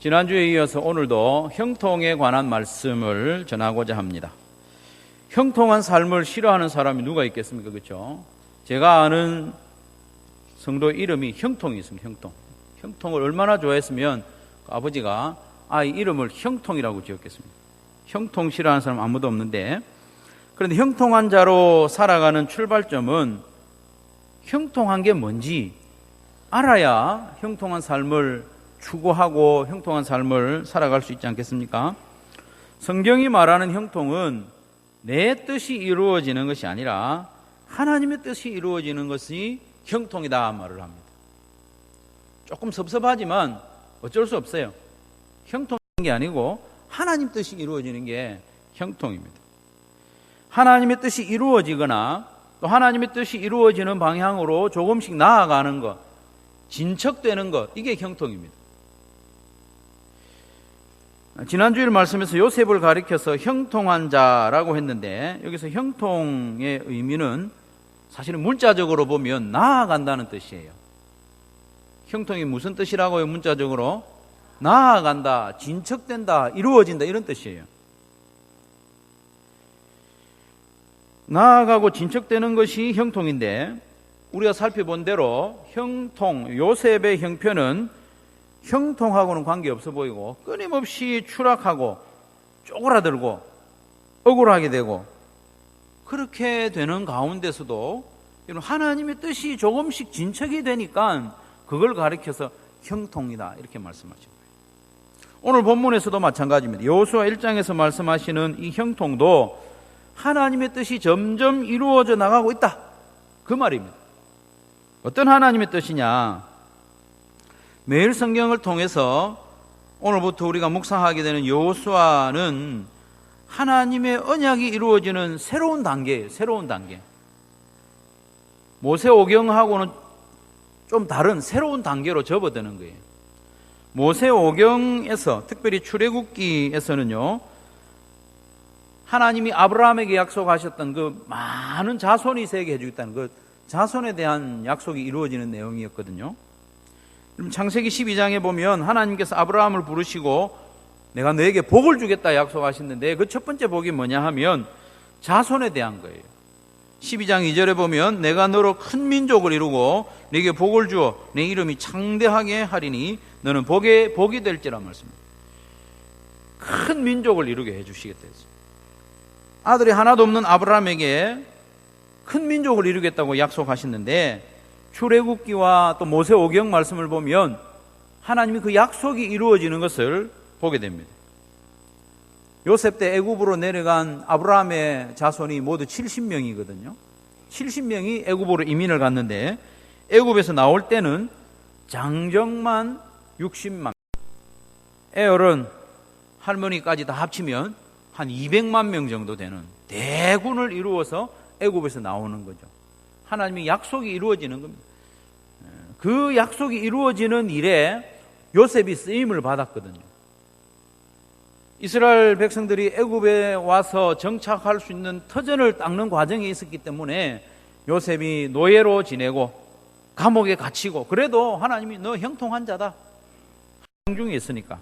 지난주에 이어서 오늘도 형통에 관한 말씀을 전하고자 합니다. 형통한 삶을 싫어하는 사람이 누가 있겠습니까? 그렇죠? 제가 아는 성도 이름이 형통이 있습니다. 형통을 얼마나 좋아했으면 아버지가 아이 이름을 형통이라고 지었겠습니다. 형통 싫어하는 사람 아무도 없는데, 그런데 형통한 자로 살아가는 출발점은 형통한 게 뭔지 알아야 형통한 삶을 추구하고 형통한 삶을 살아갈 수 있지 않겠습니까? 성경이 말하는 형통은 내 뜻이 이루어지는 것이 아니라 하나님의 뜻이 이루어지는 것이 형통이다 말을 합니다. 조금 섭섭하지만 어쩔 수 없어요. 형통인 게 아니고 하나님 뜻이 이루어지는 게 형통입니다. 하나님의 뜻이 이루어지거나 또 하나님의 뜻이 이루어지는 방향으로 조금씩 나아가는 것, 진척되는 것, 이게 형통입니다. 지난주일 말씀에서 요셉을 가리켜서 형통한 자라고 했는데, 여기서 형통의 의미는 사실은 문자적으로 보면 나아간다는 뜻이에요. 형통이 무슨 뜻이라고요? 문자적으로 나아간다, 진척된다, 이루어진다, 이런 뜻이에요. 나아가고 진척되는 것이 형통인데, 우리가 살펴본 대로 형통, 요셉의 형편은 형통하고는 관계없어 보이고 끊임없이 추락하고 쪼그라들고 억울하게 되고, 그렇게 되는 가운데서도 하나님의 뜻이 조금씩 진척이 되니까 그걸 가리켜서 형통이다, 이렇게 말씀하신 거예요. 오늘 본문에서도 마찬가지입니다. 여호수아 1장에서 말씀하시는 이 형통도 하나님의 뜻이 점점 이루어져 나가고 있다, 그 말입니다. 어떤 하나님의 뜻이냐? 매일 성경을 통해서 오늘부터 우리가 묵상하게 되는 여호수아는 하나님의 언약이 이루어지는 새로운 단계예요. 새로운 단계. 모세오경하고는 좀 다른 새로운 단계로 접어드는 거예요. 모세오경에서, 특별히 출애굽기에서는요, 하나님이 아브라함에게 약속하셨던 그 많은 자손이 세게 해주겠다는 그 자손에 대한 약속이 이루어지는 내용이었거든요. 창세기 12장에 보면 하나님께서 아브라함을 부르시고 내가 너에게 복을 주겠다 약속하셨는데, 그 첫 번째 복이 뭐냐 하면 자손에 대한 거예요. 12장 2절에 보면 내가 너로 큰 민족을 이루고 네게 복을 주어 내 이름이 창대하게 하리니 너는 복이 될지라 말씀입니다. 큰 민족을 이루게 해주시겠다 했어요. 아들이 하나도 없는 아브라함에게 큰 민족을 이루겠다고 약속하셨는데, 출애굽기와 또 모세오경 말씀을 보면 하나님이 그 약속이 이루어지는 것을 보게 됩니다. 요셉 때 애굽으로 내려간 아브라함의 자손이 모두 70명이거든요. 70명이 애굽으로 이민을 갔는데, 애굽에서 나올 때는 장정만 60만, 애어른 할머니까지 다 합치면 한 200만 명 정도 되는 대군을 이루어서 애굽에서 나오는 거죠. 하나님의 약속이 이루어지는 겁니다. 그 약속이 이루어지는 일에 요셉이 쓰임을 받았거든요. 이스라엘 백성들이 애굽에 와서 정착할 수 있는 터전을 닦는 과정에 있었기 때문에 요셉이 노예로 지내고 감옥에 갇히고, 그래도 하나님이 너 형통한 자다, 중에 있으니까.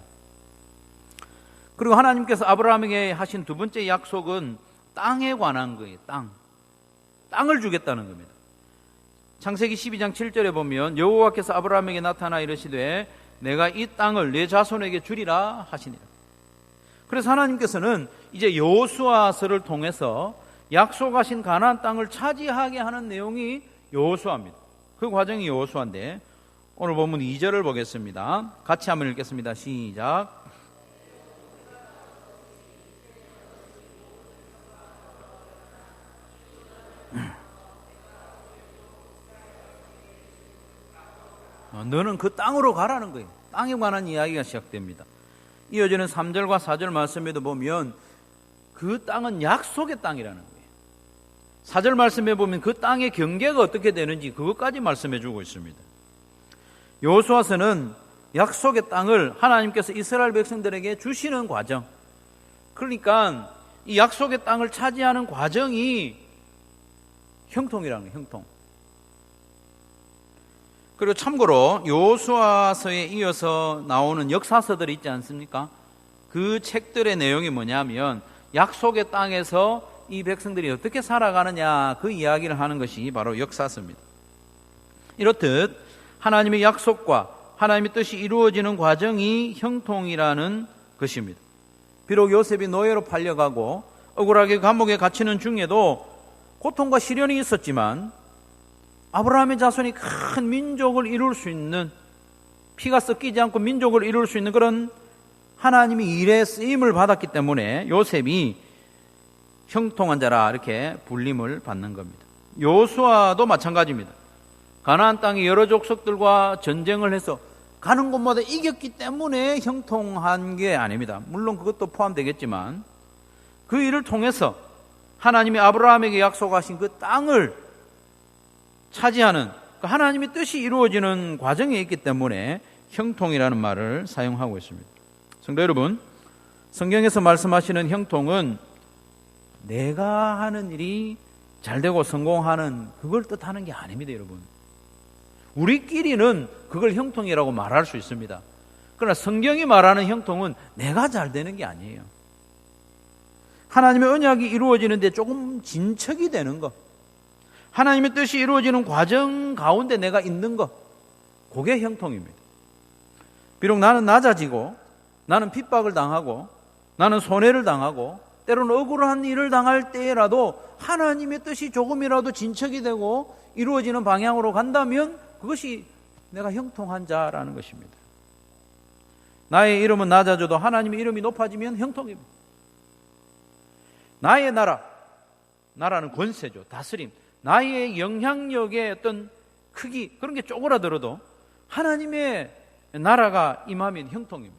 그리고 하나님께서 아브라함에게 하신 두 번째 약속은 땅에 관한 거예요. 땅을 주겠다는 겁니다. 창세기 12장 7절에 보면 여호와께서 아브라함에게 나타나 이르시되 내가 이 땅을 내 자손에게 주리라 하시니라. 그래서 하나님께서는 이제 여호수아서를 통해서 약속하신 가나안 땅을 차지하게 하는 내용이 여호수아입니다. 그 과정이 여호수아인데, 오늘 본문 2절을 보겠습니다. 같이 한번 읽겠습니다. 시작. 너는 그 땅으로 가라는 거예요. 땅에 관한 이야기가 시작됩니다. 이어지는 3절과 4절 말씀에도 보면 그 땅은 약속의 땅이라는 거예요. 4절 말씀에 보면 그 땅의 경계가 어떻게 되는지 그것까지 말씀해 주고 있습니다. 여호수아서는 약속의 땅을 하나님께서 이스라엘 백성들에게 주시는 과정, 그러니까 이 약속의 땅을 차지하는 과정이 형통이라는 거예요. 형통. 그리고 참고로 여호수아서에 이어서 나오는 역사서들이 있지 않습니까? 그 책들의 내용이 뭐냐면 약속의 땅에서 이 백성들이 어떻게 살아가느냐 그 이야기를 하는 것이 바로 역사서입니다. 이렇듯 하나님의 약속과 하나님의 뜻이 이루어지는 과정이 형통이라는 것입니다. 비록 요셉이 노예로 팔려가고 억울하게 감옥에 갇히는 중에도 고통과 시련이 있었지만 아브라함의 자손이 큰 민족을 이룰 수 있는, 피가 섞이지 않고 민족을 이룰 수 있는 그런 하나님의 일에 쓰임을 받았기 때문에 요셉이 형통한 자라 이렇게 불림을 받는 겁니다. 여호수아도 마찬가지입니다. 가나안 땅의 여러 족속들과 전쟁을 해서 가는 곳마다 이겼기 때문에 형통한 게 아닙니다. 물론 그것도 포함되겠지만 그 일을 통해서 하나님이 아브라함에게 약속하신 그 땅을 차지하는 하나님의 뜻이 이루어지는 과정에 있기 때문에 형통이라는 말을 사용하고 있습니다. 성도 여러분, 성경에서 말씀하시는 형통은 내가 하는 일이 잘되고 성공하는 그걸 뜻하는 게 아닙니다. 여러분, 우리끼리는 그걸 형통이라고 말할 수 있습니다. 그러나 성경이 말하는 형통은 내가 잘되는 게 아니에요. 하나님의 언약이 이루어지는데 조금 진척이 되는 것, 하나님의 뜻이 이루어지는 과정 가운데 내가 있는 것, 그게 형통입니다. 비록 나는 낮아지고 나는 핍박을 당하고 나는 손해를 당하고 때로는 억울한 일을 당할 때라도 하나님의 뜻이 조금이라도 진척이 되고 이루어지는 방향으로 간다면 그것이 내가 형통한 자라는 것입니다. 나의 이름은 낮아져도 하나님의 이름이 높아지면 형통입니다. 나의 나라는 권세죠. 다스림. 나의 영향력의 어떤 크기, 그런 게 쪼그라들어도 하나님의 나라가 임하면 형통입니다.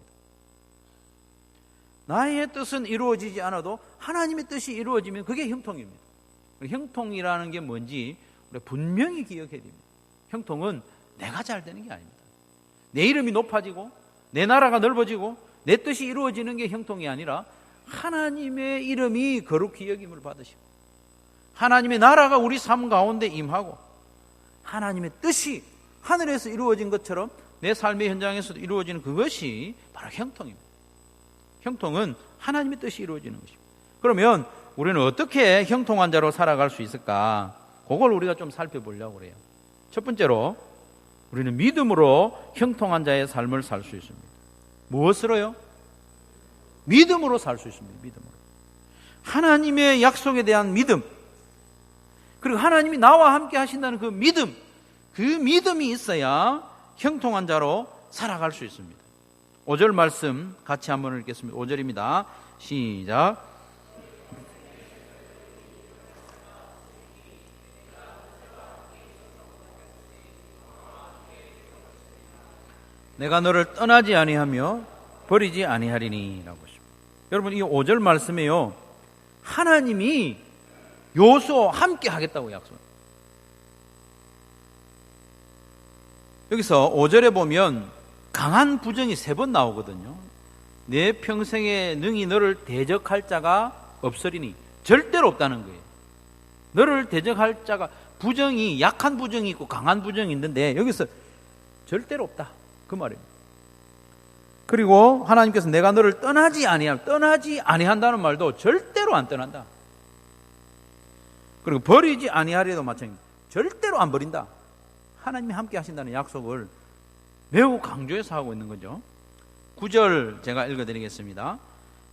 나의 뜻은 이루어지지 않아도 하나님의 뜻이 이루어지면 그게 형통입니다. 형통이라는 게 뭔지 우리가 분명히 기억해야 됩니다. 형통은 내가 잘 되는 게 아닙니다. 내 이름이 높아지고 내 나라가 넓어지고 내 뜻이 이루어지는 게 형통이 아니라 하나님의 이름이 거룩히 여김을 받으시고 하나님의 나라가 우리 삶 가운데 임하고 하나님의 뜻이 하늘에서 이루어진 것처럼 내 삶의 현장에서도 이루어지는 그것이 바로 형통입니다. 형통은 하나님의 뜻이 이루어지는 것입니다. 그러면 우리는 어떻게 형통한 자로 살아갈 수 있을까? 그걸 우리가 좀 살펴보려고 그래요. 첫 번째로 우리는 믿음으로 형통한 자의 삶을 살 수 있습니다. 무엇으로요? 믿음으로 살 수 있습니다. 믿음으로. 하나님의 약속에 대한 믿음, 그리고 하나님이 나와 함께 하신다는 그 믿음, 그 믿음이 있어야 형통한 자로 살아갈 수 있습니다. 5절 말씀 같이 한번 읽겠습니다. 5절입니다. 시작. 내가 너를 떠나지 아니하며 버리지 아니하리니 라고 했습니다. 여러분, 이 5절 말씀에요, 하나님이 여호수아와 함께 하겠다고 약속합니다. 여기서 5절에 보면 강한 부정이 3번 나오거든요. 내 평생에 능히 너를 대적할 자가 없으리니, 절대로 없다는 거예요. 너를 대적할 자가, 부정이, 약한 부정이 있고 강한 부정이 있는데 여기서 절대로 없다, 그 말입니다. 그리고 하나님께서 내가 너를 떠나지 아니한다는 말도 절대로 안 떠난다. 그리고 버리지 아니하리도 마찬가지입니다. 절대로 안 버린다. 하나님이 함께 하신다는 약속을 매우 강조해서 하고 있는 거죠. 9절 제가 읽어드리겠습니다.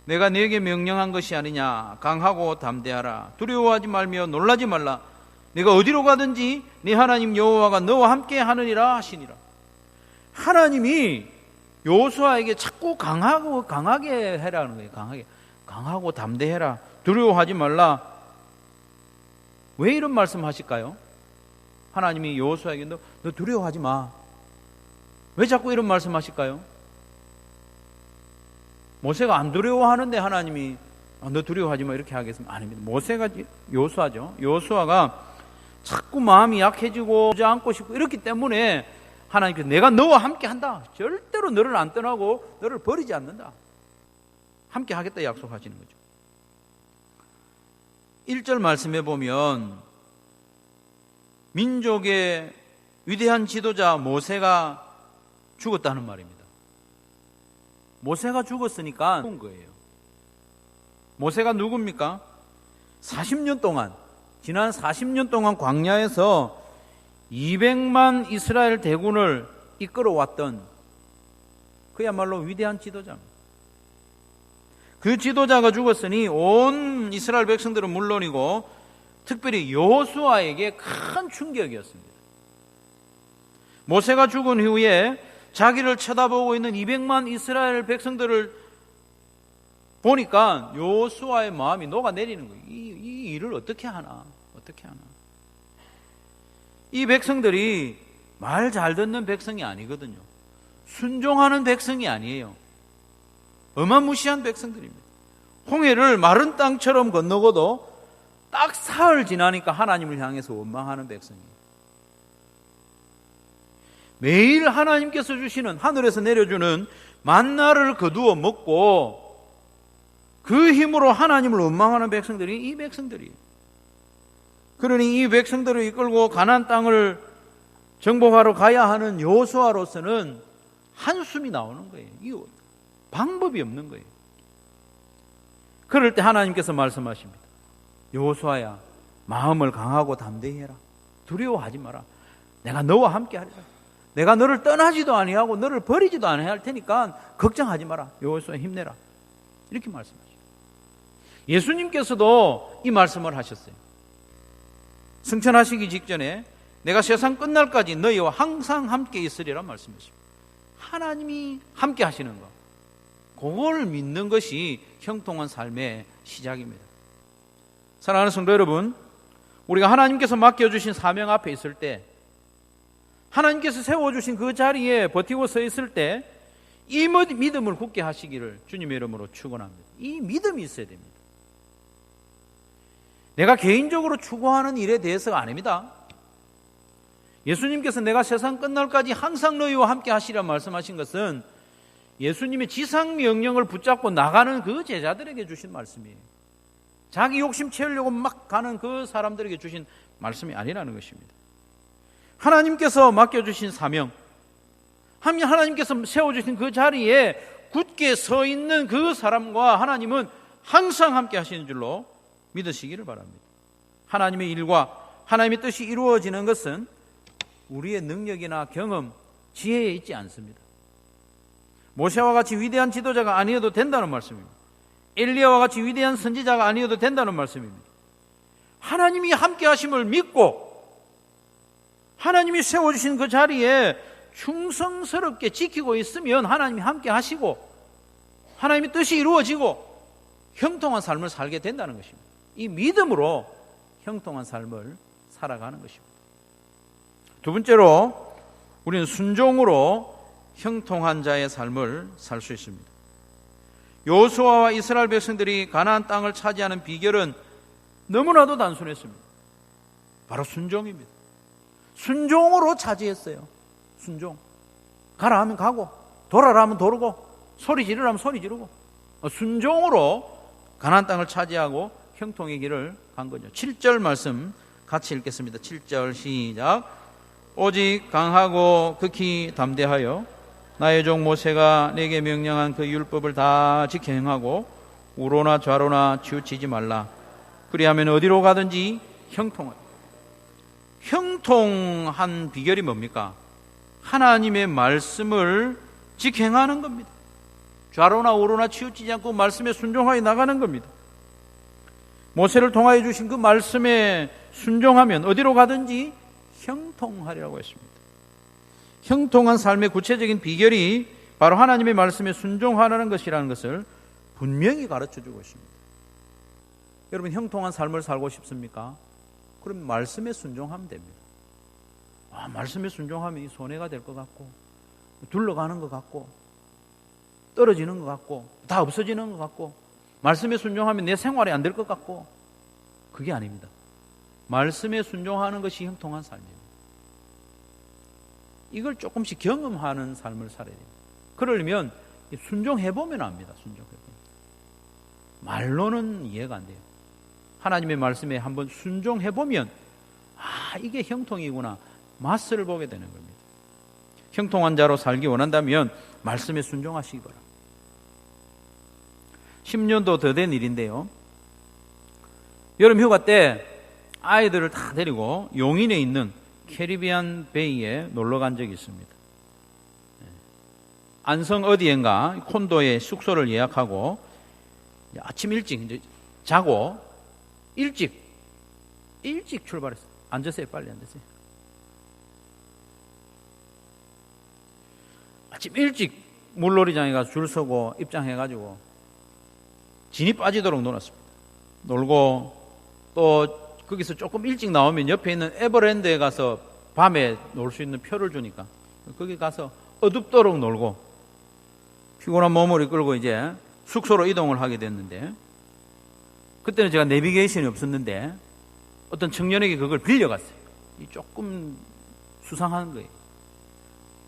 내가 너에게 명령한 것이 아니냐. 강하고 담대하라. 두려워하지 말며 놀라지 말라. 내가 어디로 가든지 네 하나님 여호와가 너와 함께 하느니라 하시니라. 하나님이 여호수아에게 자꾸 강하게 해라는 거예요. 강하고 담대해라. 두려워하지 말라. 왜 이런 말씀하실까요? 하나님이 여호수아에게 너 두려워하지 마. 왜 자꾸 이런 말씀하실까요? 모세가 안 두려워하는데 하나님이 너 두려워하지 마 이렇게 하겠습니까? 아닙니다. 모세가 여호수아죠. 여호수아가 자꾸 마음이 약해지고 주저앉고 싶고 이렇기 때문에 하나님께서 내가 너와 함께 한다. 절대로 너를 안 떠나고 너를 버리지 않는다. 함께 하겠다 약속하시는 거죠. 1절 말씀해 보면 민족의 위대한 지도자 모세가 죽었다는 말입니다. 모세가 죽었으니까 죽은 거예요. 모세가 누굽니까? 40년 동안, 지난 40년 동안 광야에서 200만 이스라엘 대군을 이끌어왔던 그야말로 위대한 지도자입니다. 그 지도자가 죽었으니 온 이스라엘 백성들은 물론이고 특별히 여호수아에게 큰 충격이었습니다. 모세가 죽은 후에 자기를 쳐다보고 있는 200만 이스라엘 백성들을 보니까 여호수아의 마음이 녹아내리는 거예요. 이 일을 어떻게 하나? 어떻게 하나? 이 백성들이 말 잘 듣는 백성이 아니거든요. 순종하는 백성이 아니에요. 어마무시한 백성들입니다. 홍해를 마른 땅처럼 건너고도 딱 사흘 지나니까 하나님을 향해서 원망하는 백성이에요. 매일 하나님께서 주시는, 하늘에서 내려주는 만나를 거두어 먹고 그 힘으로 하나님을 원망하는 백성들이 이 백성들이에요. 그러니 이 백성들을 이끌고 가나안 땅을 정복하러 가야 하는 여호수아로서는 한숨이 나오는 거예요. 이 방법이 없는 거예요. 그럴 때 하나님께서 말씀하십니다. 여호수아야, 마음을 강하고 담대히 해라. 두려워하지 마라. 내가 너와 함께 하리라. 내가 너를 떠나지도 아니하고 너를 버리지도 아니할 할 테니까 걱정하지 마라. 여호수아 힘내라. 이렇게 말씀하십니다. 예수님께서도 이 말씀을 하셨어요. 승천하시기 직전에 내가 세상 끝날까지 너희와 항상 함께 있으리라 말씀하십니다. 하나님이 함께 하시는 것, 그걸 믿는 것이 형통한 삶의 시작입니다. 사랑하는 성도 여러분, 우리가 하나님께서 맡겨주신 사명 앞에 있을 때, 하나님께서 세워주신 그 자리에 버티고 서 있을 때 이 믿음을 굳게 하시기를 주님의 이름으로 축원합니다. 이 믿음이 있어야 됩니다. 내가 개인적으로 추구하는 일에 대해서가 아닙니다. 예수님께서 내가 세상 끝날까지 항상 너희와 함께 하시리라 말씀하신 것은 예수님의 지상 명령을 붙잡고 나가는 그 제자들에게 주신 말씀이에요. 자기 욕심 채우려고 막 가는 그 사람들에게 주신 말씀이 아니라는 것입니다. 하나님께서 맡겨주신 사명, 하나님께서 세워주신 그 자리에 굳게 서 있는 그 사람과 하나님은 항상 함께 하시는 줄로 믿으시기를 바랍니다. 하나님의 일과 하나님의 뜻이 이루어지는 것은 우리의 능력이나 경험, 지혜에 있지 않습니다. 모세와 같이 위대한 지도자가 아니어도 된다는 말씀입니다. 엘리야와 같이 위대한 선지자가 아니어도 된다는 말씀입니다. 하나님이 함께 하심을 믿고 하나님이 세워주신 그 자리에 충성스럽게 지키고 있으면 하나님이 함께 하시고 하나님의 뜻이 이루어지고 형통한 삶을 살게 된다는 것입니다. 이 믿음으로 형통한 삶을 살아가는 것입니다. 두 번째로 우리는 순종으로 형통한 자의 삶을 살 수 있습니다. 여호수아와 이스라엘 백성들이 가나안 땅을 차지하는 비결은 너무나도 단순했습니다. 바로 순종입니다. 순종으로 차지했어요. 순종. 가라 하면 가고 돌아라 하면 돌고 소리 지르라 하면 소리 지르고 순종으로 가나안 땅을 차지하고 형통의 길을 간 거죠. 7절 말씀 같이 읽겠습니다. 7절 시작. 오직 강하고 극히 담대하여 나의 종 모세가 내게 명령한 그 율법을 다 지켜 행하고 우로나 좌로나 치우치지 말라. 그리하면 어디로 가든지 형통하다. 형통한 비결이 뭡니까? 하나님의 말씀을 지켜 행하는 겁니다. 좌로나 우로나 치우치지 않고 말씀에 순종하여 나가는 겁니다. 모세를 통하여 주신 그 말씀에 순종하면 어디로 가든지 형통하리라고 했습니다. 형통한 삶의 구체적인 비결이 바로 하나님의 말씀에 순종하라는 것이라는 것을 분명히 가르쳐주고 있습니다. 여러분, 형통한 삶을 살고 싶습니까? 그럼 말씀에 순종하면 됩니다. 말씀에 순종하면 이 손해가 될 것 같고 둘러가는 것 같고 떨어지는 것 같고 다 없어지는 것 같고 말씀에 순종하면 내 생활이 안 될 것 같고 그게 아닙니다. 말씀에 순종하는 것이 형통한 삶입니다. 이걸 조금씩 경험하는 삶을 살아야 됩니다. 그러려면 순종해보면 압니다. 순종해보면. 말로는 이해가 안 돼요. 하나님의 말씀에 한번 순종해보면 이게 형통이구나. 맛을 보게 되는 겁니다. 형통한 자로 살기 원한다면 말씀에 순종하시기 바랍니다. 10년도 더 된 일인데요. 여름 휴가 때 아이들을 다 데리고 용인에 있는 캐리비안 베이에 놀러 간 적이 있습니다. 안성 어디엔가 콘도에 숙소를 예약하고 아침 일찍 이제 자고 일찍 출발했어요. 앉으세요. 빨리 앉으세요. 아침 일찍 물놀이장에 가서 줄 서고 입장해가지고 진이 빠지도록 놀았습니다. 놀고 또 거기서 조금 일찍 나오면 옆에 있는 에버랜드에 가서 밤에 놀 수 있는 표를 주니까 거기 가서 어둡도록 놀고 피곤한 몸을 이끌고 이제 숙소로 이동을 하게 됐는데, 그때는 제가 내비게이션이 없었는데 어떤 청년에게 그걸 빌려갔어요. 조금 수상한 거예요.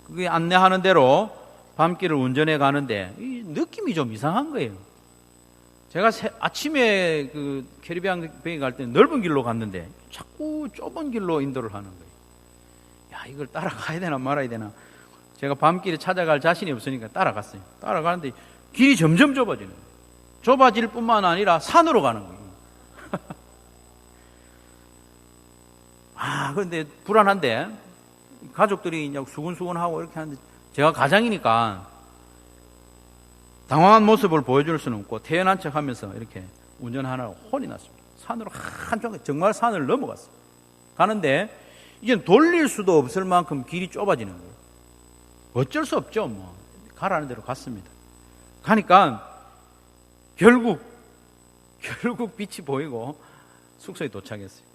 그게 안내하는 대로 밤길을 운전해 가는데 이 느낌이 좀 이상한 거예요. 제가 아침에 그 캐리비안 베이 갈 때 넓은 길로 갔는데 자꾸 좁은 길로 인도를 하는 거예요. 야, 이걸 따라가야 되나 말아야 되나. 제가 밤길에 찾아갈 자신이 없으니까 따라갔어요. 따라가는데 길이 점점 좁아지는 거예요. 좁아질 뿐만 아니라 산으로 가는 거예요. 그런데 불안한데 가족들이 이제 수근수근하고 이렇게 하는데 제가 가장이니까 당황한 모습을 보여줄 수는 없고 태연한 척 하면서 이렇게 운전하느라고 혼이 났습니다. 산으로 한쪽 정말 산을 넘어갔어요. 가는데 이제 돌릴 수도 없을 만큼 길이 좁아지는 거예요. 어쩔 수 없죠. 뭐 가라는 대로 갔습니다. 가니까 결국 빛이 보이고 숙소에 도착했어요.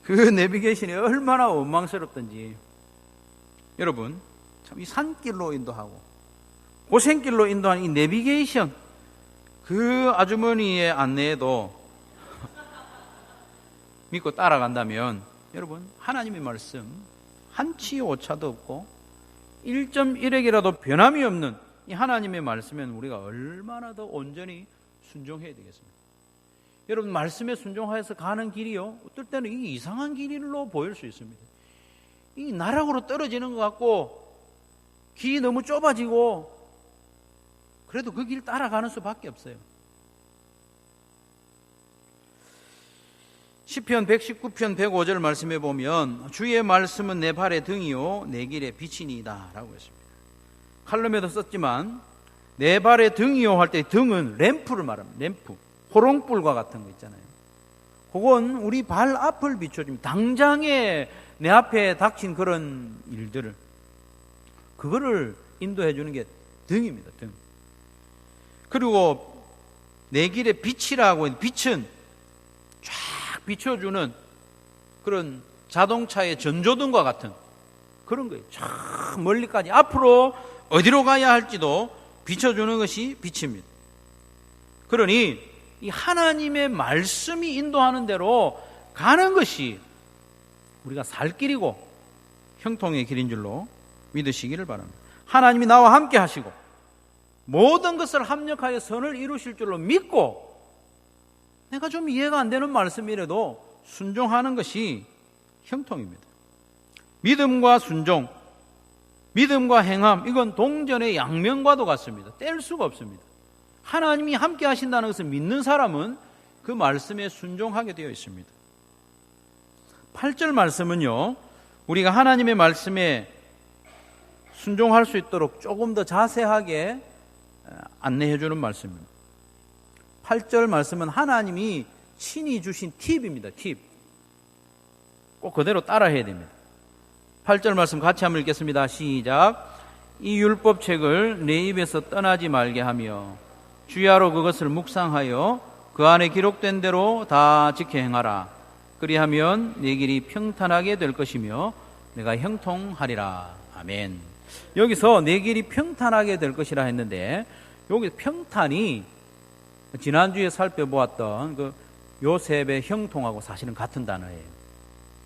그 내비게이션이 얼마나 원망스럽던지. 여러분, 참 이 산길로 인도하고 고생길로 인도하는 이 내비게이션, 그 아주머니의 안내에도 믿고 따라간다면 여러분, 하나님의 말씀 한치 오차도 없고 1.1핵이라도 변함이 없는 이 하나님의 말씀에는 우리가 얼마나 더 온전히 순종해야 되겠습니까? 여러분, 말씀에 순종하여서 가는 길이요, 어떨 때는 이게 이상한 길로 보일 수 있습니다. 이 나락으로 떨어지는 것 같고 길이 너무 좁아지고, 그래도 그 길 따라가는 수밖에 없어요. 시편 119편 105절 말씀해 보면 주의 말씀은 내 발의 등이요 내 길의 빛이니이다 라고 했습니다. 칼럼에도 썼지만 내 발의 등이요 할 때 등은 램프를 말합니다. 램프, 호롱불과 같은 거 있잖아요. 그건 우리 발 앞을 비춰줍니다. 당장에 내 앞에 닥친 그런 일들을, 그거를 인도해 주는 게 등입니다. 등. 그리고 내 길의 빛이라고 하는, 빛은 쫙 비춰주는 그런 자동차의 전조등과 같은 그런 거예요. 쫙 멀리까지 앞으로 어디로 가야 할지도 비춰주는 것이 빛입니다. 그러니 이 하나님의 말씀이 인도하는 대로 가는 것이 우리가 살 길이고 형통의 길인 줄로 믿으시기를 바랍니다. 하나님이 나와 함께 하시고 모든 것을 합력하여 선을 이루실 줄로 믿고, 내가 좀 이해가 안 되는 말씀이라도 순종하는 것이 형통입니다. 믿음과 순종, 믿음과 행함, 이건 동전의 양면과도 같습니다. 뗄 수가 없습니다. 하나님이 함께 하신다는 것을 믿는 사람은 그 말씀에 순종하게 되어 있습니다. 8절 말씀은요, 우리가 하나님의 말씀에 순종할 수 있도록 조금 더 자세하게 안내해 주는 말씀입니다. 8절 말씀은 하나님이 친히 주신 팁입니다. 팁. 꼭 그대로 따라해야 됩니다. 8절 말씀 같이 한번 읽겠습니다. 시작. 이 율법책을 내 입에서 떠나지 말게 하며 주야로 그것을 묵상하여 그 안에 기록된 대로 다 지켜 행하라. 그리하면 내 길이 평탄하게 될 것이며 내가 형통하리라. 아멘. 여기서 내 길이 평탄하게 될 것이라 했는데, 여기 평탄이 지난주에 살펴보았던 그 요셉의 형통하고 사실은 같은 단어예요.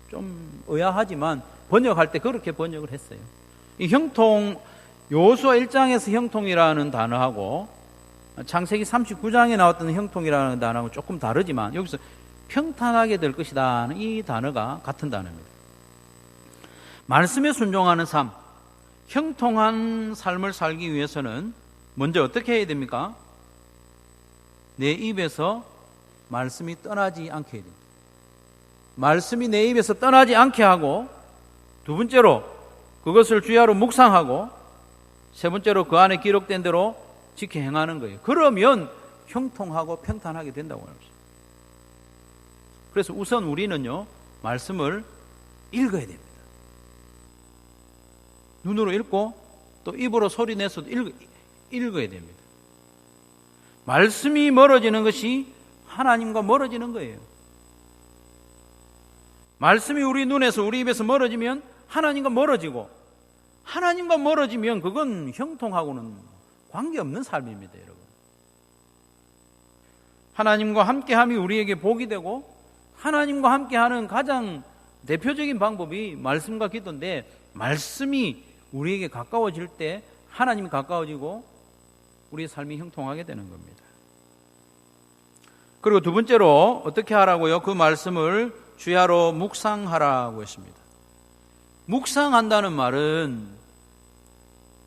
좀 의아하지만 번역할 때 그렇게 번역을 했어요. 이 형통, 여호수아 1장에서 형통이라는 단어하고 창세기 39장에 나왔던 형통이라는 단어하고 조금 다르지만 여기서 평탄하게 될 것이다 이 단어가 같은 단어입니다. 말씀에 순종하는 삶, 형통한 삶을 살기 위해서는 먼저 어떻게 해야 됩니까? 내 입에서 말씀이 떠나지 않게 해야 됩니다. 말씀이 내 입에서 떠나지 않게 하고, 두 번째로 그것을 주야로 묵상하고, 세 번째로 그 안에 기록된 대로 지켜 행하는 거예요. 그러면 형통하고 평탄하게 된다고 합니다. 그래서 우선 우리는요, 말씀을 읽어야 됩니다. 눈으로 읽고 또 입으로 소리 내서도 읽어야 됩니다. 말씀이 멀어지는 것이 하나님과 멀어지는 거예요. 말씀이 우리 눈에서 우리 입에서 멀어지면 하나님과 멀어지고, 하나님과 멀어지면 그건 형통하고는 관계없는 삶입니다, 여러분. 하나님과 함께함이 우리에게 복이 되고, 하나님과 함께하는 가장 대표적인 방법이 말씀과 기도인데, 말씀이 우리에게 가까워질 때 하나님이 가까워지고 우리의 삶이 형통하게 되는 겁니다. 그리고 두 번째로 어떻게 하라고요? 그 말씀을 주야로 묵상하라고 했습니다. 묵상한다는 말은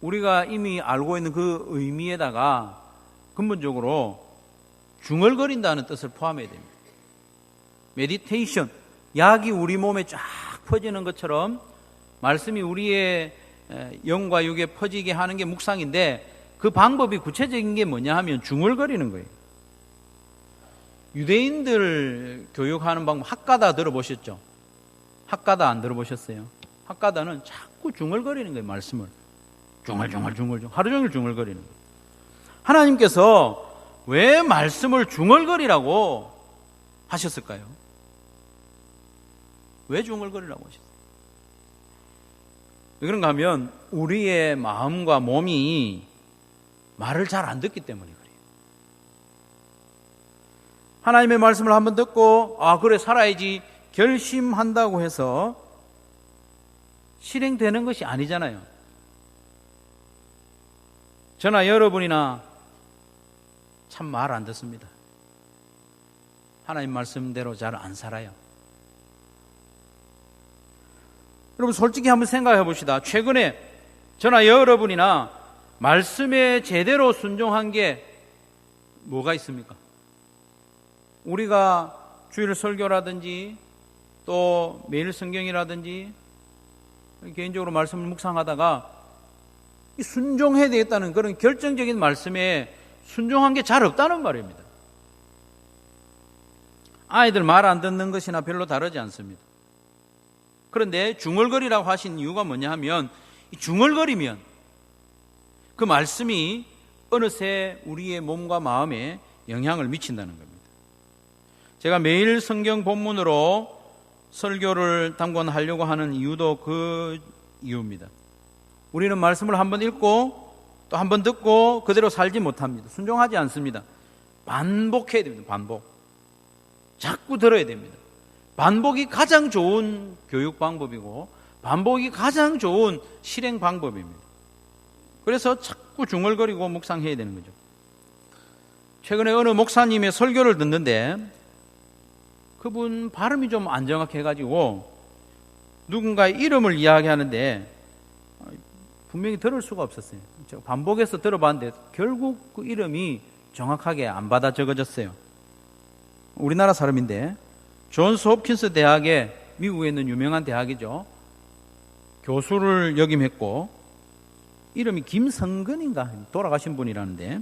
우리가 이미 알고 있는 그 의미에다가 근본적으로 중얼거린다는 뜻을 포함해야 됩니다. 메디테이션, 약이 우리 몸에 쫙 퍼지는 것처럼 말씀이 우리의 영과 육에 퍼지게 하는 게 묵상인데, 그 방법이 구체적인 게 뭐냐 하면 중얼거리는 거예요. 유대인들 교육하는 방법, 학가다 들어보셨죠? 학가다 안 들어보셨어요? 학가다는 자꾸 중얼거리는 거예요. 말씀을 중얼 하루 종일 중얼거리는 거예요. 하나님께서 왜 말씀을 중얼거리라고 하셨을까요? 왜 중얼거리라고 하셨어요? 왜 그런가 하면 우리의 마음과 몸이 말을 잘 안 듣기 때문에 그래요. 하나님의 말씀을 한번 듣고 그래 살아야지 결심한다고 해서 실행되는 것이 아니잖아요. 저나 여러분이나 참 말 안 듣습니다. 하나님 말씀대로 잘 안 살아요. 여러분 솔직히 한번 생각해 봅시다. 최근에 저나 여러분이나 말씀에 제대로 순종한 게 뭐가 있습니까? 우리가 주일 설교라든지 또 매일 성경이라든지 개인적으로 말씀을 묵상하다가 순종해야 되겠다는 그런 결정적인 말씀에 순종한 게 잘 없다는 말입니다. 아이들 말 안 듣는 것이나 별로 다르지 않습니다. 그런데 중얼거리라고 하신 이유가 뭐냐 하면, 중얼거리면 그 말씀이 어느새 우리의 몸과 마음에 영향을 미친다는 겁니다. 제가 매일 성경 본문으로 설교를 당권하려고 하는 이유도 그 이유입니다. 우리는 말씀을 한번 읽고 또 한번 듣고 그대로 살지 못합니다. 순종하지 않습니다. 반복해야 됩니다. 반복. 자꾸 들어야 됩니다. 반복이 가장 좋은 교육 방법이고 반복이 가장 좋은 실행 방법입니다. 그래서 자꾸 중얼거리고 묵상해야 되는 거죠. 최근에 어느 목사님의 설교를 듣는데 그분 발음이 좀 안 정확해가지고 누군가의 이름을 이야기하는데 분명히 들을 수가 없었어요. 반복해서 들어봤는데 결국 그 이름이 정확하게 안 받아 적어졌어요. 우리나라 사람인데 존스 홉킨스 대학에, 미국에 있는 유명한 대학이죠, 교수를 역임했고 이름이 김성근인가 돌아가신 분이라는데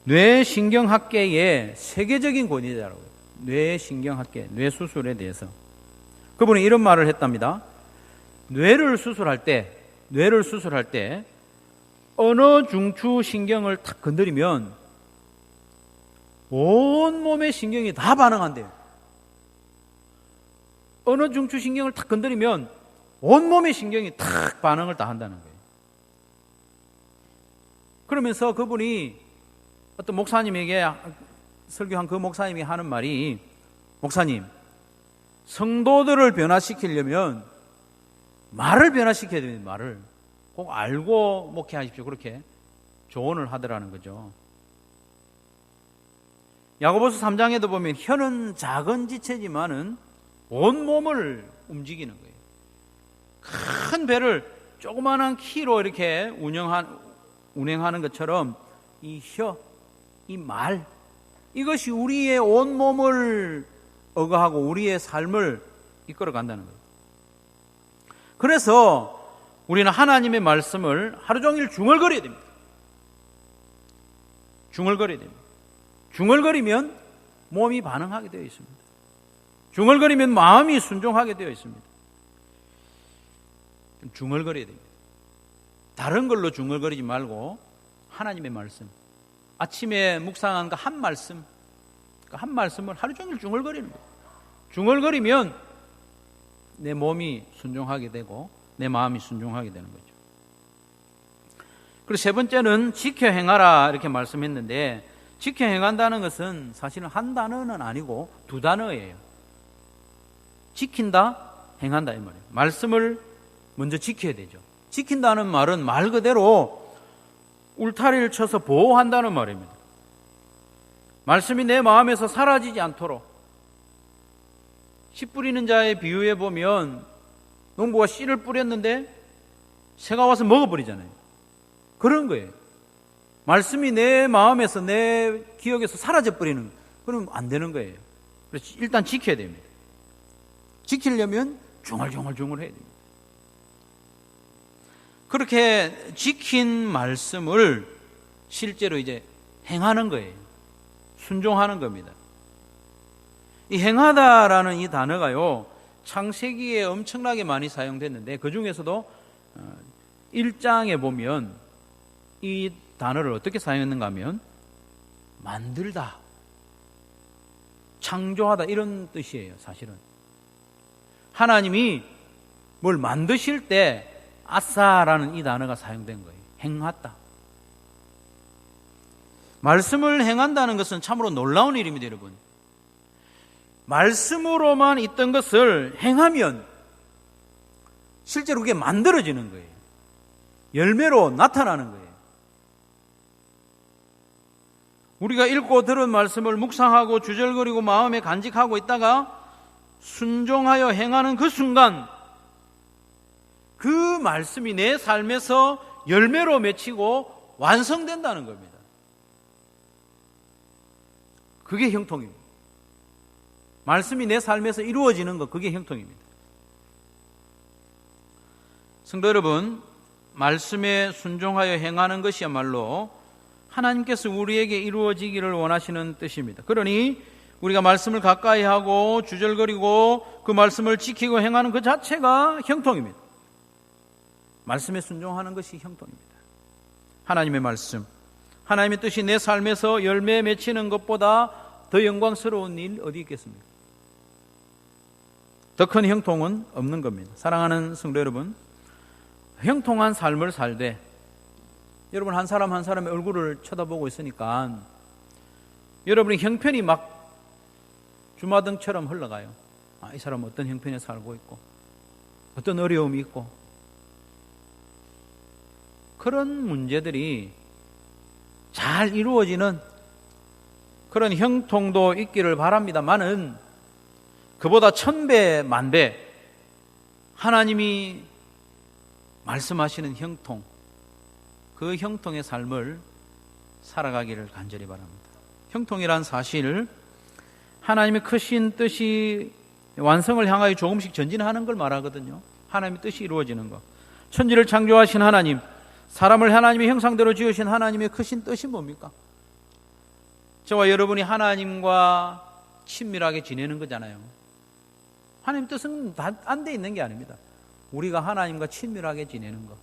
뇌신경학계의 세계적인 권위자라고요. 뇌신경학계, 뇌수술에 대해서 그분이 이런 말을 했답니다. 뇌를 수술할 때 언어 중추 신경을 탁 건드리면 온 몸의 신경이 다 반응한대요. 언어 중추 신경을 탁 건드리면 온 몸의 신경이 탁 반응을 다 한다는 거예요. 그러면서 그분이 어떤 목사님에게 설교한 그 목사님이 하는 말이, 목사님, 성도들을 변화시키려면 말을 변화시켜야 됩니다. 말을 꼭 알고 목회하십시오. 그렇게 조언을 하더라는 거죠. 야고보서 3장에도 보면 혀는 작은 지체지만은 온 몸을 움직이는 거예요. 큰 배를 조그마한 키로 이렇게 운행하는 것처럼 이 혀, 이 말, 이것이 우리의 온몸을 어거하고 우리의 삶을 이끌어 간다는 거예요. 그래서 우리는 하나님의 말씀을 하루 종일 중얼거려야 됩니다. 중얼거려야 됩니다. 중얼거리면 몸이 반응하게 되어 있습니다. 중얼거리면 마음이 순종하게 되어 있습니다. 중얼거려야 됩니다. 다른 걸로 중얼거리지 말고 하나님의 말씀, 아침에 묵상한 그 한 말씀, 그 한 말씀을 하루 종일 중얼거리는 거예요. 중얼거리면 내 몸이 순종하게 되고 내 마음이 순종하게 되는 거죠. 그리고 세 번째는 지켜 행하라 이렇게 말씀했는데, 지켜 행한다는 것은 사실은 한 단어는 아니고 두 단어예요. 지킨다, 행한다 이 말이에요. 말씀을 먼저 지켜야 되죠. 지킨다는 말은 말 그대로 울타리를 쳐서 보호한다는 말입니다. 말씀이 내 마음에서 사라지지 않도록. 씨 뿌리는 자의 비유에 보면 농부가 씨를 뿌렸는데 새가 와서 먹어버리잖아요. 그런 거예요. 말씀이 내 마음에서 내 기억에서 사라져버리는, 그러면 안 되는 거예요. 그래서 일단 지켜야 됩니다. 지키려면 중얼중얼 해야 됩니다. 그렇게 지킨 말씀을 실제로 이제 행하는 거예요. 순종하는 겁니다. 이 행하다라는 이 단어가요, 창세기에 엄청나게 많이 사용됐는데 그 중에서도 1장에 보면 이 단어를 어떻게 사용했는가 하면 만들다, 창조하다 이런 뜻이에요. 사실은 하나님이 뭘 만드실 때 아싸라는 이 단어가 사용된 거예요. 행하다. 말씀을 행한다는 것은 참으로 놀라운 일입니다, 여러분. 말씀으로만 있던 것을 행하면 실제로 그게 만들어지는 거예요. 열매로 나타나는 거예요. 우리가 읽고 들은 말씀을 묵상하고 주절거리고 마음에 간직하고 있다가 순종하여 행하는 그 순간 그 말씀이 내 삶에서 열매로 맺히고 완성된다는 겁니다. 그게 형통입니다. 말씀이 내 삶에서 이루어지는 것, 그게 형통입니다. 성도 여러분, 말씀에 순종하여 행하는 것이야말로 하나님께서 우리에게 이루어지기를 원하시는 뜻입니다. 그러니 우리가 말씀을 가까이 하고 주절거리고 그 말씀을 지키고 행하는 그 자체가 형통입니다. 말씀에 순종하는 것이 형통입니다. 하나님의 말씀, 하나님의 뜻이 내 삶에서 열매 맺히는 것보다 더 영광스러운 일 어디 있겠습니까? 더 큰 형통은 없는 겁니다. 사랑하는 성도 여러분, 형통한 삶을 살되 여러분 한 사람 한 사람의 얼굴을 쳐다보고 있으니까 여러분이 형편이 막 주마등처럼 흘러가요. 이 사람은 어떤 형편에 살고 있고 어떤 어려움이 있고, 그런 문제들이 잘 이루어지는 그런 형통도 있기를 바랍니다만은 그보다 1000배 만배 하나님이 말씀하시는 형통, 그 형통의 삶을 살아가기를 간절히 바랍니다. 형통이란 사실, 하나님의 크신 뜻이 완성을 향하여 조금씩 전진하는 걸 말하거든요. 하나님의 뜻이 이루어지는 것. 천지를 창조하신 하나님, 사람을 하나님의 형상대로 지으신 하나님의 크신 뜻이 뭡니까? 저와 여러분이 하나님과 친밀하게 지내는 거잖아요. 하나님 뜻은 다 안 돼 있는 게 아닙니다. 우리가 하나님과 친밀하게 지내는 것.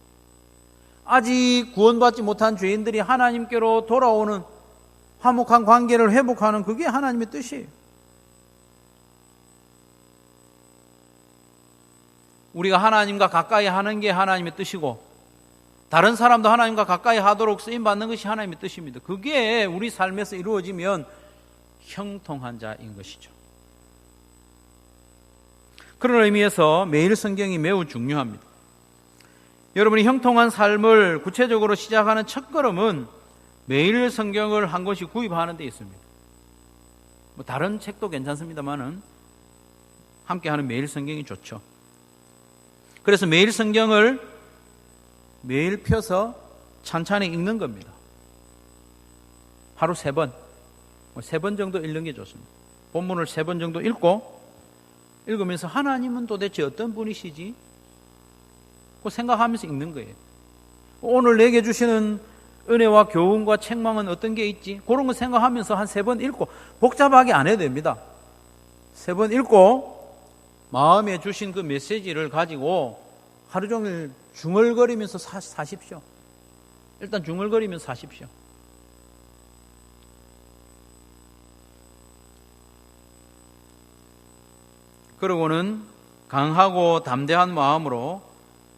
아직 구원받지 못한 죄인들이 하나님께로 돌아오는 화목한 관계를 회복하는, 그게 하나님의 뜻이에요. 우리가 하나님과 가까이 하는 게 하나님의 뜻이고, 다른 사람도 하나님과 가까이 하도록 쓰임받는 것이 하나님의 뜻입니다. 그게 우리 삶에서 이루어지면 형통한 자인 것이죠. 그런 의미에서 매일 성경이 매우 중요합니다. 여러분이 형통한 삶을 구체적으로 시작하는 첫걸음은 매일 성경을 한 권씩 구입하는 데 있습니다. 다른 책도 괜찮습니다만은 함께하는 매일 성경이 좋죠. 그래서 매일 성경을 매일 펴서 찬찬히 읽는 겁니다. 하루 3번, 3번 정도 읽는 게 좋습니다. 본문을 3번 정도 읽으면서 하나님은 도대체 어떤 분이시지? 그 생각하면서 읽는 거예요. 오늘 내게 주시는 은혜와 교훈과 책망은 어떤 게 있지? 그런 거 생각하면서 한 3번 읽고, 복잡하게 안 해도 됩니다. 3번 읽고 마음에 주신 그 메시지를 가지고 하루 종일 중얼거리면서 사십시오. 일단 중얼거리면서 사십시오. 그러고는 강하고 담대한 마음으로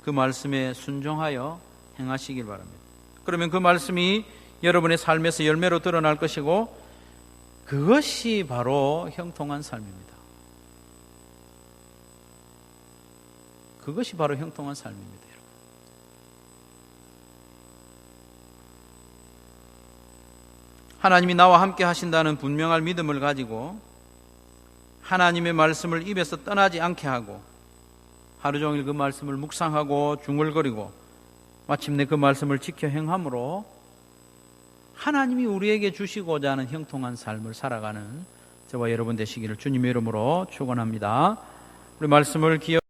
그 말씀에 순종하여 행하시길 바랍니다. 그러면 그 말씀이 여러분의 삶에서 열매로 드러날 것이고, 그것이 바로 형통한 삶입니다. 그것이 바로 형통한 삶입니다. 여러분. 하나님이 나와 함께 하신다는 분명한 믿음을 가지고 하나님의 말씀을 입에서 떠나지 않게 하고, 하루 종일 그 말씀을 묵상하고 중얼거리고 마침내 그 말씀을 지켜 행함으로 하나님이 우리에게 주시고자 하는 형통한 삶을 살아가는 저와 여러분 되시기를 주님의 이름으로 축원합니다. 우리 말씀을 기억